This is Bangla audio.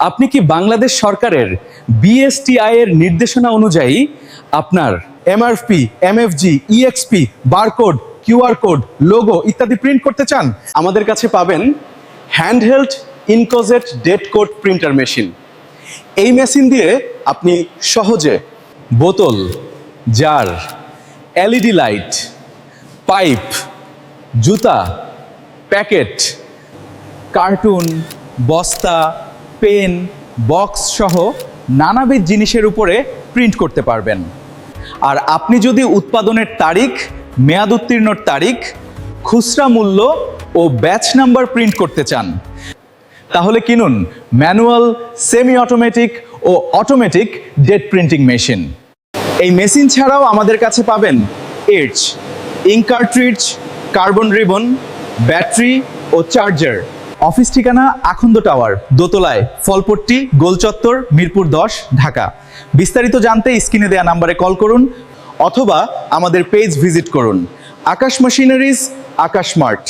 আপনি কি বাংলাদেশ সরকারের বিএসটিআই এর নির্দেশনা অনুযায়ী আপনার MRP, MFG, EXP, barcode, QR code, logo ইত্যাদি প্রিন্ট করতে চান? আমাদের কাছে পাবেন handheld inkjet date code printer machine. এই মেশিন দিয়ে আপনি সহজে বোতল, জার, এলইডি লাইট, পাইপ, জুতা, প্যাকেট, কার্টুন, বস্তা, পেন, বক্স সহ নানাবিধ জিনিসের উপরে প্রিন্ট করতে পারবেন। আর আপনি যদি উৎপাদনের তারিখ, মেয়াদ উত্তীর্ণর তারিখ, খুচরা মূল্য ও ব্যাচ নাম্বার প্রিন্ট করতে চান, তাহলে কিনুন ম্যানুয়াল, সেমি অটোমেটিক ও অটোমেটিক ডেট প্রিন্টিং মেশিন। এই মেশিন ছাড়াও আমাদের কাছে পাবেন এজ, ink cartridge, carbon ribbon, battery ও চার্জার। অফিস ঠিকানা আখন্দ টাওয়ার, দোতলায়, ফলপট্টি, গোলচত্বর, মিরপুর 10, ঢাকা। বিস্তারিত জানতে স্ক্রিনে দেওয়া নম্বরে কল করুন অথবা আমাদের পেজ ভিজিট করুন। আকাশ মেশিনারিজ, আকাশ মার্ট।